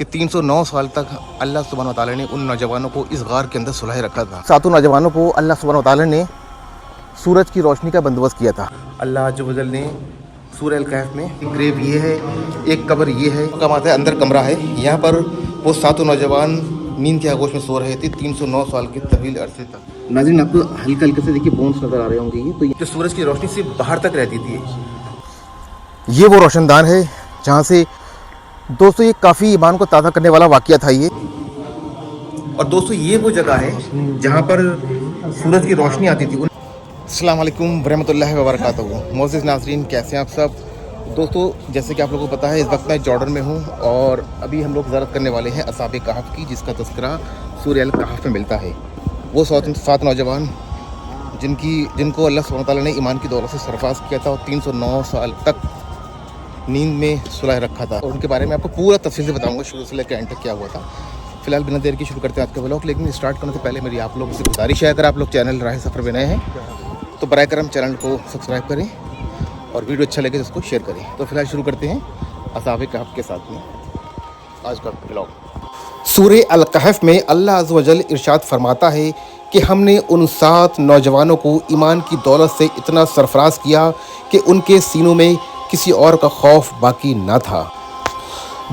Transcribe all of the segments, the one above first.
कि 309 साल तक अल्लाह सुब्हानहू व तआला ने उन नौजवानों को इस गार के अंदर सुलाए रखा था। सातों नौजवानों को अल्लाह सुब्हानहू व तआला ने सूरज की रोशनी का बंदोबस्त किया था। अल्लाह अज़्ज़ व जल ने सूरह अल कहफ में एक ग्रेव ये है, एक कब्र ये है, कमाते है अंदर कमरा है। यहाँ पर वो सातों नौजवान नींद के आगोश में सो रहे थे 309 साल के तवील अरसे तक। नाज़रीन, आपको हल्का हल्के से देखिए बोन्स नज़र आ रहे होंगे। ये तो जो सूरज की रोशनी सिर्फ बाहर तक रहती थी, ये वो रोशनदान है जहाँ से दोस्तों ये काफ़ी ईमान को ताज़ा करने वाला वाक़या था ये। और दोस्तों ये वो जगह है जहाँ पर सूरज की रोशनी आती थी। अस्सलाम वालेकुम रहमतुल्लाहि व बरकातहू। मोअज़्ज़िज़ नाज़रीन, कैसे हैं आप सब दोस्तों? जैसे कि आप लोगों को पता है, इस वक्त मैं जॉर्डन में हूँ और अभी हम लोग ज़ियारत करने वाले हैं असहाबे कहफ की, जिसका तज़किरा सूरह अल कहफ में मिलता है। वो सात नौजवान जिनको अल्लाह सुब्हानहू व तआला ने ईमान की दौलत से सरफराज किया था और 309 साल तक नींद में सुलाए रखा था। और उनके बारे में आपको पूरा तफसील से बताऊंगा, शुरू से लेकर एंड तक क्या हुआ था। फिलहाल बिना देर के शुरू करते हैं आज का व्लॉग। लेकिन स्टार्ट करने से पहले मेरी आप लोगों से गुजारिश है, अगर आप लोग चैनल राह सफ़र में नए हैं तो बराए करम चैनल को सब्सक्राइब करें और वीडियो अच्छा लगे तो उसको शेयर करें। तो फिलहाल शुरू करते हैं असहाबे कहफ के साथ में आज का व्लॉग। सूरह अल कहफ में अल्लाह अज़्ज़ व जल इरशाद फरमाता है कि हमने उन 7 नौजवानों को ईमान की दौलत से इतना सरफराज किया कि उनके सीनों में किसी और का खौफ बाकी ना था।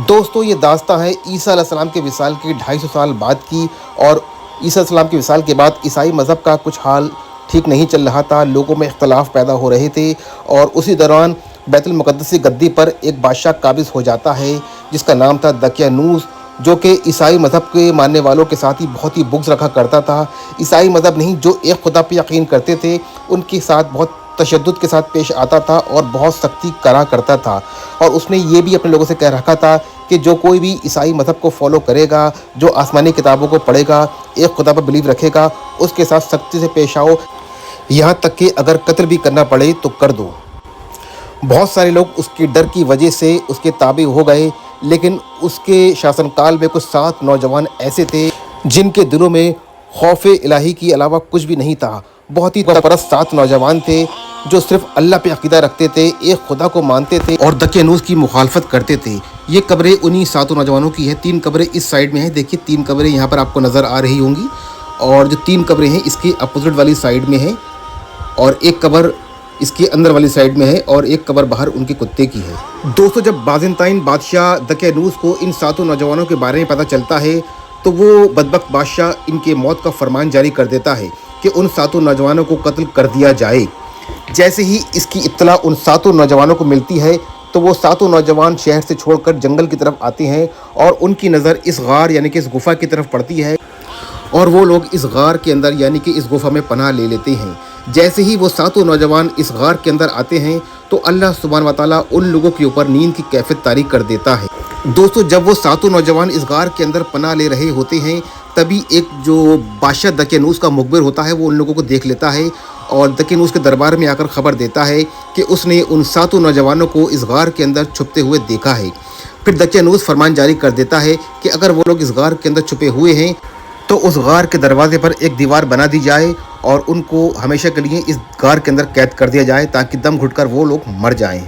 दोस्तों, ये दास्तां है ईसा अलैहिस्सलाम के विसाल के 250 साल बाद की। और ईसा अलैहिस्सलाम के विसाल के बाद ईसाई मज़हब का कुछ हाल ठीक नहीं चल रहा था, लोगों में इख्तलाफ पैदा हो रहे थे। और उसी दौरान बैतुल मुक़द्दस की गद्दी पर एक बादशाह काबिज़ हो जाता है जिसका नाम था दकियानूस, जो कि ईसाई मज़हब के मानने वालों के साथ ही बहुत ही बुग़्ज़ रखा करता था। ईसाई मज़हब नहीं, जो एक खुदा पर यकीन करते थे, उनके साथ बहुत तशद्दुद के साथ पेश आता था और बहुत सख्ती करा करता था। और उसने ये भी अपने लोगों से कह रखा था कि जो कोई भी ईसाई मज़हब को फॉलो करेगा, जो आसमानी किताबों को पढ़ेगा, एक खुदा पर बिलीव रखेगा, उसके साथ सख्ती से पेश आओ, यहाँ तक कि अगर कत्ल भी करना पड़े तो कर दो। बहुत सारे लोग उसके डर की वजह से उसके ताबे हो गए, लेकिन उसके शासनकाल में कुछ 7 नौजवान ऐसे थे जिनके दिलों में खौफ इलाही के अलावा कुछ भी नहीं था। बहुत ही परस्त 7 नौजवान थे जो सिर्फ अल्लाह पे अकीदा रखते थे, एक खुदा को मानते थे और दकियानूस की मुखालफत करते थे। ये कब्रें उन्हीं 7 नौजवानों की हैं। 3 कब्रें इस साइड में हैं, देखिए 3 कब्रें यहाँ पर आपको नज़र आ रही होंगी। और जो 3 कब्रें हैं इसके अपोजिट वाली साइड में है और एक कब्र इसके अंदर वाली साइड में है और एक कब्र बाहर उनके कुत्ते की है। दोस्तों, जब बाज़िंताइन बादशाह दकियानूस को इन 7 नौजवानों के बारे में पता चलता है तो वो बदबख्त बादशाह इनके मौत का फरमान जारी कर देता है कि उन 7 नौजवानों को कत्ल कर दिया जाए। जैसे ही इसकी इत्तला उन 7 नौजवानों को मिलती है तो वो 7 नौजवान शहर से छोड़कर जंगल की तरफ आते हैं और उनकी नज़र इस गार यानी कि इस गुफ़ा की तरफ पड़ती है और वो लोग इस गार के अंदर यानी कि इस गुफ़ा में पनाह ले लेते हैं। जैसे ही वो 7 नौजवान इस गार के अंदर आते हैं तो अल्लाह सुब्हानहू व तआला उन लोगों के ऊपर नींद की कैफियत तारी कर देता है। दोस्तों, जब वो 7 नौजवान इस गार के अंदर पनाह ले रहे होते हैं तभी एक जो बादशाह दकियानूस का मुखबिर होता है वो उन लोगों को देख लेता है और दकियानूस के दरबार में आकर ख़बर देता है कि उसने उन 7 नौजवानों को इस गार के अंदर छुपते हुए देखा है। फिर दकियानूस फरमान जारी कर देता है कि अगर वो लोग इस गार के अंदर छुपे हुए हैं तो उस गार के दरवाजे पर एक दीवार बना दी जाए और उनको हमेशा के लिए इस गार के अंदर कैद कर दिया जाए ताकि दम घुटकर वो लोग मर जाएं।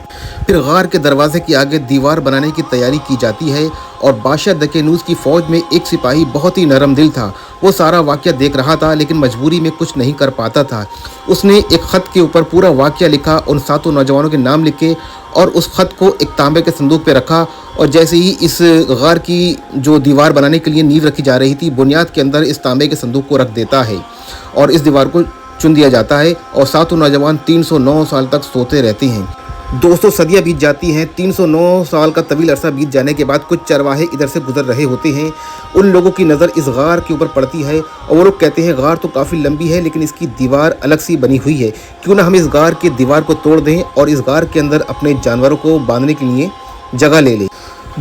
फिर गार के दरवाजे के आगे दीवार बनाने की तैयारी की जाती है और बादशाह दकियानूस की फ़ौज में एक सिपाही बहुत ही नरम दिल था। वो सारा वाक़या देख रहा था लेकिन मजबूरी में कुछ नहीं कर पाता था। उसने एक ख़त के ऊपर पूरा वाक़या लिखा, उन 7 नौजवानों के नाम लिखे और उस ख़त को एक तांबे के संदूक पे रखा। और जैसे ही इस गार की जो दीवार बनाने के लिए नींव रखी जा रही थी, बुनियाद के अंदर इस तांबे के संदूक को रख देता है और इस दीवार को चुन दिया जाता है और 7 नौजवान 309 साल तक सोते रहते हैं। दोस्तों, सदियाँ बीत जाती हैं। 309 साल का तवील अरसा बीत जाने के बाद कुछ चरवाहे इधर से गुजर रहे होते हैं। उन लोगों की नज़र इस गार के ऊपर पड़ती है और वो लोग कहते हैं गार तो काफ़ी लंबी है लेकिन इसकी दीवार अलग सी बनी हुई है, क्यों ना हम इस गार की दीवार को तोड़ दें और इस गार के अंदर अपने जानवरों को बांधने के लिए जगह ले लें।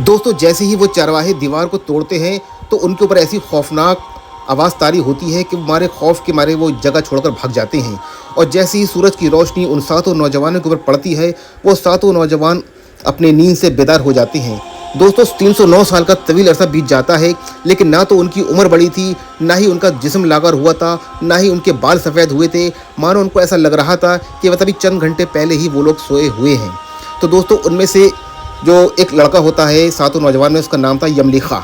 दोस्तों, जैसे ही वो चरवाहे दीवार को तोड़ते हैं तो उनके ऊपर ऐसी खौफनाक आवाज़ तारी होती है कि मारे खौफ के मारे वो जगह छोड़कर भाग जाते हैं। और जैसे ही सूरज की रोशनी उन 7 नौजवानों के ऊपर पड़ती है वो 7 नौजवान अपने नींद से बेदार हो जाते हैं। दोस्तों, 309 साल का तवील अरसा बीत जाता है लेकिन ना तो उनकी उम्र बड़ी थी, ना ही उनका जिस्म लागर हुआ था, ना ही उनके बाल सफ़ेद हुए थे। मानो उनको ऐसा लग रहा था कि वह तभी चंद घंटे पहले ही वो लोग सोए हुए हैं। तो दोस्तों, उनमें से जो एक लड़का होता है सातों नौजवान में, उसका नाम था यमलीखा।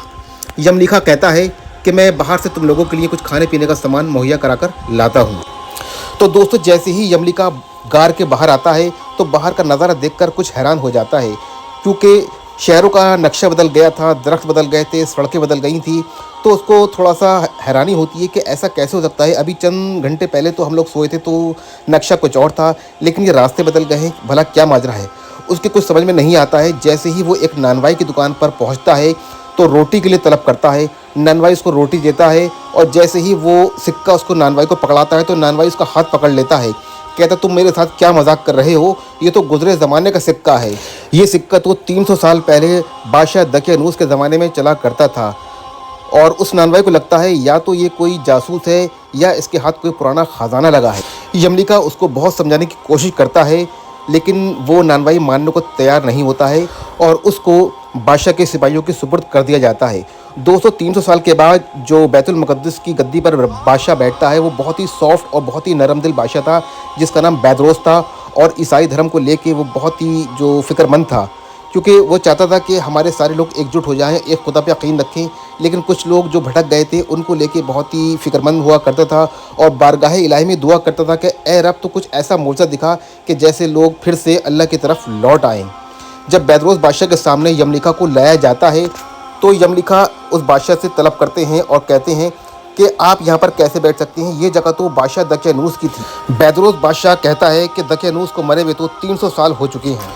यमलीखा कहता है कि मैं बाहर से तुम लोगों के लिए कुछ खाने पीने का सामान मुहैया कराकर लाता हूँ। तो दोस्तों जैसे ही यमलीखा गार के बाहर आता है तो बाहर का नज़ारा देखकर कुछ हैरान हो जाता है, क्योंकि शहरों का नक्शा बदल गया था, दरख्त बदल गए थे, सड़कें बदल गई थी। तो उसको थोड़ा सा हैरानी होती है कि ऐसा कैसे हो सकता है, अभी चंद घंटे पहले तो हम लोग सोए थे तो नक्शा कुछ और था, लेकिन ये रास्ते बदल गए हैं, भला क्या माजरा है। उसके कुछ समझ में नहीं आता है। जैसे ही वो एक नानवाई की दुकान पर पहुंचता है तो रोटी के लिए तलब करता है। नानवाई उसको रोटी देता है और जैसे ही वो सिक्का उसको नानवाई को पकड़ाता है तो नानवाई उसका हाथ पकड़ लेता है। कहता तुम मेरे साथ क्या मजाक कर रहे हो, ये तो गुजरे ज़माने का सिक्का है। ये सिक्का तो 300 साल पहले बादशाह दकियानूस के ज़माने में चला करता था। और उस नानवाई को लगता है या तो ये कोई जासूस है या इसके हाथ कोई पुराना ख़जाना लगा है। यमलीखा उसको बहुत समझाने की कोशिश करता है, लेकिन वो नानवाई मानने को तैयार नहीं होता है और उसको बादशाह के सिपाहियों के सुपुर्द कर दिया जाता है। 200-300 साल के बाद जो बैतुल मुक़द्दस की गद्दी पर बादशाह बैठता है वो बहुत ही सॉफ्ट और बहुत ही नरम दिल बादशाह था, जिसका नाम बैदरोस था। और ईसाई धर्म को लेके वो बहुत ही जो फ़िक्रमंद था, क्योंकि वो चाहता था कि हमारे सारे लोग एकजुट हो जाएं, एक खुदा पे यकीन रखें। लेकिन कुछ लोग जो भटक गए थे उनको लेके बहुत ही फ़िक्रमंद हुआ करता था और बारगाह इलाही में दुआ करता था कि ए रब तो कुछ ऐसा मौजज़ा दिखा कि जैसे लोग फिर से अल्लाह की तरफ लौट आएँ। जब बैदरोस बादशाह के सामने यमलीखा को लाया जाता है तो यमलीखा उस बादशाह से तलब करते हैं और कहते हैं कि आप यहाँ पर कैसे बैठ सकते हैं, ये जगह तो बादशाह दकियानूस की थी। बैदरोस बादशाह कहता है कि दकियानूस को मरे हुए तो 300 साल हो चुके हैं।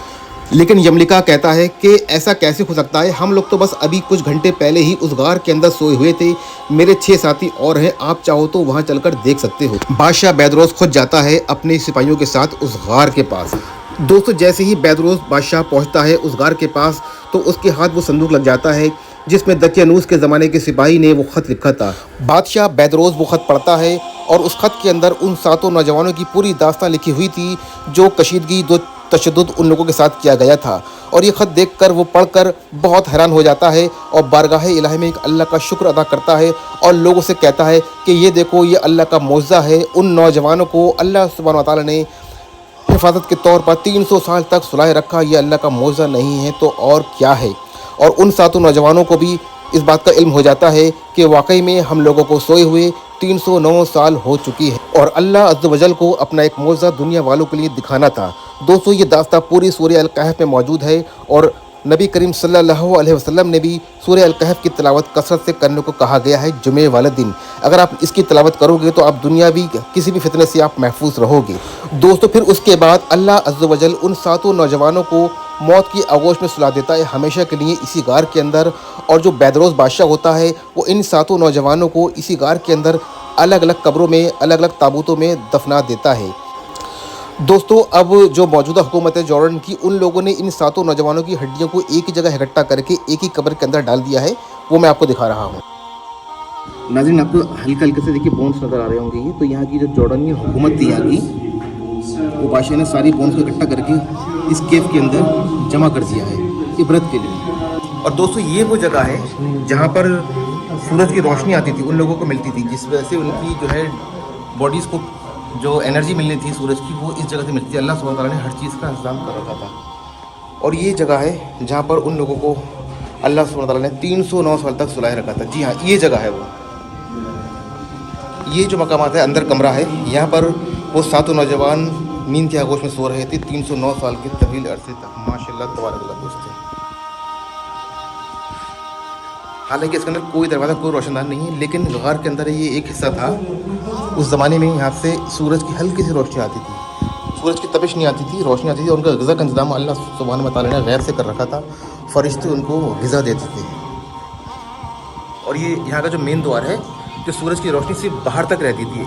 लेकिन यमलीखा कहता है कि ऐसा कैसे हो सकता है, हम लोग तो बस अभी कुछ घंटे पहले ही उस गार के अंदर सोए हुए थे, मेरे 6 साथी और हैं, आप चाहो तो वहाँ चलकर देख सकते हो। बादशाह बैदरोस खुद जाता है अपने सिपाहियों के साथ उस गार के पास। दोस्तों जैसे ही बैदरोस बादशाह पहुंचता है उस गार के पास तो उसके हाथ वो संदूक लग जाता है जिसमें दकियानूस के ज़माने के सिपाही ने वो ख़त लिखा था। बादशाह बैदरोस वो ख़त पढ़ता है और उस ख़त के अंदर उन 7 नौजवानों की पूरी दास्तान लिखी हुई थी, जो कशीदगी दो तशद्दुद उन लोगों के साथ किया गया था। और ये ख़त देखकर वो पढ़कर बहुत हैरान हो जाता है और बारगाह इलाही में एक अल्लाह का शुक्र अदा करता है और लोगों से कहता है कि ये देखो ये अल्लाह का मौजज़ा है, उन नौजवानों को अल्लाह सुब्हानहू व तआला ने हिफाजत के तौर पर 300 साल तक सुलाए रखा, ये अल्लाह का मौजज़ा नहीं है तो और क्या है। और उन 7 नौजवानों को भी इस बात का इल्म हो जाता है कि वाकई में हम लोगों को सोए हुए 309 साल हो चुकी है और अल्लाह अज़्ज़ व जल को अपना एक मौजज़ा दुनिया वालों के लिए दिखाना था। दोस्तों ये दास्तां पूरी सूरह अल कहफ में मौजूद है और नबी करीम सल्लल्लाहु अलैहि वसल्लम ने भी सूरह अल कहफ की तिलावत कसरत से करने को कहा गया है जुमे वाले दिन। अगर आप इसकी तिलावत करोगे तो आप दुनियावी किसी भी फितने से आप महफूज रहोगे। दोस्तों फिर उसके बाद अल्लाह अज़्ज़ व जल उन 7 नौजवानों को मौत की आगोश में सुला देता है हमेशा के लिए इसी गार के अंदर। और जो बैदरोस बादशाह होता है वो इन 7 नौजवानों को इसी गार के अंदर अलग अलग कब्रों में, अलग अलग ताबूतों में दफना देता है। दोस्तों अब जो मौजूदा हुकूमत है जॉर्डन की, उन लोगों ने इन 7 नौजवानों की हड्डियों को एक ही जगह इकट्ठा करके एक ही कब्र के अंदर डाल दिया है, वो मैं आपको दिखा रहा हूँ। नाज़रीन आपको हल्के हल्के से देखिए बोन्स नज़र आ रहे होंगे। ये तो यहाँ की जो जॉर्डनी हुकूमत थी यहाँ की, वो बादशाह ने सारी बोन्स को इकट्ठा करके इस केव के अंदर जमा कर दिया है इबरत के लिए। और दोस्तों ये वो जगह है जहाँ पर सूरज की रोशनी आती थी, उन लोगों को मिलती थी, जिस वजह से उनकी जो है बॉडीज़ को जो एनर्जी मिलनी थी सूरज की वो इस जगह से मिलती थी। अल्लाह सुब्हानहू व तआला ने हर चीज़ का इंतज़ाम कर रखा था। और ये जगह है जहाँ पर उन लोगों को अल्लाह सुब्हानहू व तआला ने 309 साल तक सुलाए रखा था। जी हाँ, ये जगह है वो। ये जो मकामात है, अंदर कमरा है, यहाँ पर वो 7 नौजवान नींद की आगोश में सो रहे थे 309 साल के तवील अरसे तक। माशाल्लाह तबारकल्लाह दोस्तों। हालांकि इसके अंदर कोई दरवाज़ा, कोई रोशनदान नहीं है, लेकिन गार के अंदर ये एक हिस्सा था। उस ज़माने में यहाँ से सूरज की हल्की सी रोशनी आती थी, सूरज की तपिश नहीं आती थी, रोशनी आती थी। और उनका ग़िज़ा का इंतज़ाम अल्लाह सुब्हानहू व तआला ने गैर से कर रखा था, फ़रिश्ते उनको ग़िज़ा देते थे। और ये यहाँ का जो मेन द्वार है, जो सूरज की रोशनी सिर्फ बाहर तक रहती थी,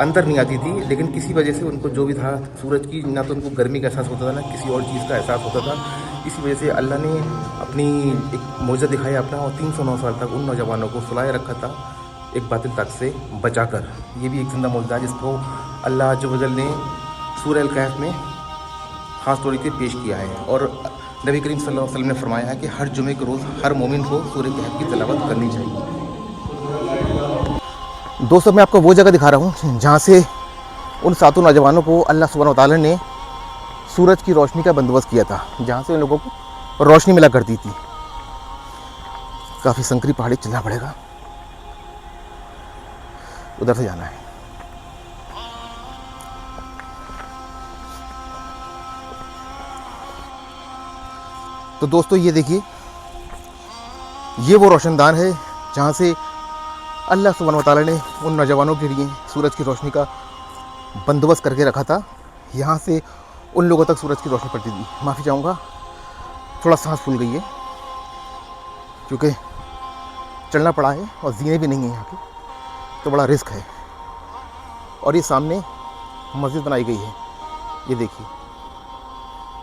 अंदर नहीं आती थी। लेकिन किसी वजह से उनको जो भी था सूरज की, ना तो उनको गर्मी का एहसास होता था ना किसी और चीज़ का एहसास होता था। इसी वजह से अल्लाह ने अपनी एक मौजज़ा दिखाया अपना और 309 साल तक उन नौजवानों को सुलाए रखा था एक बातिल तक से बचाकर। ये भी एक ज़िंदा मौजज़ा है जिसको अल्लाह अज़्ज़ व जल ने सूरह अल कहफ में ख़ास तौर पर पेश किया है। और नबी करीम सल्लल्लाहु अलैहि वसल्लम ने फरमाया है कि हर जुमे के रोज़ हर मोमिन को सूरह कहफ की तिलावत करनी चाहिए। दोस्तों मैं आपको वो जगह दिखा रहा हूँ जहाँ से उन 7 नौजवानों को अल्लाह सुब्हानहू व तआला ने सूरज की रोशनी का बंदोबस्त किया था, जहाँ से उन लोगों को और रोशनी मिला करती थी। काफ़ी संकरी पहाड़ी चलना पड़ेगा, उधर से जाना है। तो दोस्तों ये देखिए, ये वो रोशनदान है जहाँ से अल्लाह सुब्हान व तआला ने उन नौजवानों के लिए सूरज की रोशनी का बंदोबस्त करके रखा था। यहाँ से उन लोगों तक सूरज की रोशनी पड़ती थी। माफ़ी चाहूँगा, थोड़ा सांस फूल गई है क्योंकि चलना पड़ा है और जीने भी नहीं है यहाँ के, तो बड़ा रिस्क है। और ये सामने मस्जिद बनाई गई है, ये देखिए।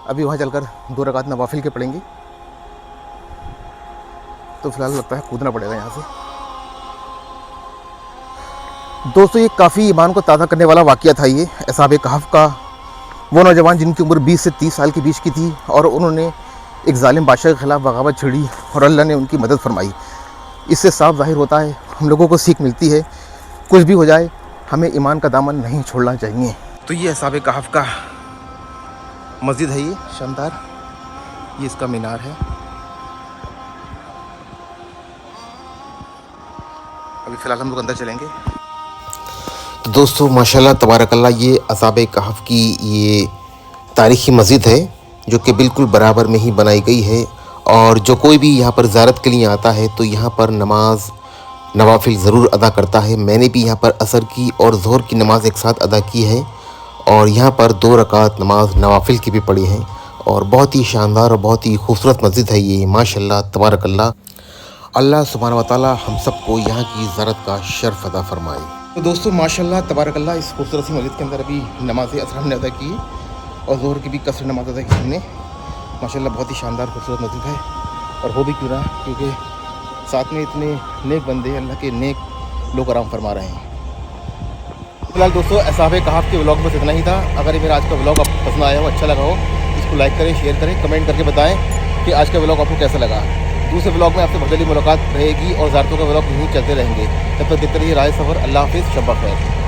अभी वहाँ चलकर 2 रकात नवाफिल के पढ़ेंगे, तो फिलहाल लगता है कूदना पड़ेगा यहाँ से। दोस्तों ये काफ़ी ईमान को ताज़ा करने वाला वाक़या था ये असहाब कहफ का। वो नौजवान जिनकी उम्र 20 से 30 साल के बीच की थी और उन्होंने एक जालिम बादशाह के ख़िलाफ़ बगावत छिड़ी और अल्लाह ने उनकी मदद फरमाई। इससे साफ जाहिर होता है, हम लोगों को सीख मिलती है, कुछ भी हो जाए हमें ईमान का दामन नहीं छोड़ना चाहिए। तो ये असहाब कहफ का मस्जिद है, ये शानदार, ये इसका मीनार है। अभी फ़िलहाल हम लोग अंदर चलेंगे। तो दोस्तों माशाल्लाह तबारकल्लाह, ये असहाब कहफ की ये तारीख़ी मस्जिद है जो कि बिल्कुल बराबर में ही बनाई गई है। और जो कोई भी यहाँ पर ज़ियारत के लिए आता है तो यहाँ पर नमाज नवाफिल ज़रूर अदा करता है। मैंने भी यहाँ पर असर की और ज़ोहर की नमाज़ एक साथ अदा की है और यहाँ पर 2 रकात नमाज नवाफिल की भी पढ़ी है। और बहुत ही शानदार और बहुत ही खूबसूरत मस्जिद है ये, माशाल्लाह तबारकल्लाह। अल्लाह सुब्हान व तआला हम सबको यहाँ की ज़ियारत का शर्फ अदा फरमाए। तो दोस्तों माशाल्लाह तबारकल्लाह, इस खूबसूरत सी मस्जिद के अंदर अभी नमाज असर हमने अदा की और ज़ोहर की भी कसर नमाज अदा की हमने। माशाल्लाह बहुत ही शानदार खूबसूरत मस्जिद है। और हो भी क्यों रहा, क्योंकि साथ में इतने नेक बंदे, अल्लाह के नेक लोग आराम फरमा रहे हैं। फिलहाल दोस्तों असहाब कहफ के व्लॉग बस इतना ही था। अगर ये मेरा आज का व्लॉग आपको पसंद आया हो, अच्छा लगा हो, इसको लाइक करें, शेयर करें, कमेंट करके बताएं कि आज का व्लॉग आपको कैसा लगा। दूसरे व्लॉग में आपसे बहुत जल्दी मुलाकात रहेगी और ज़ियारतों का व्लॉग यहीं चलते रहेंगे। तब तक देखते रहिए राह सफ़र। अल्लाह हाफ़िज़, शब ख़ैर।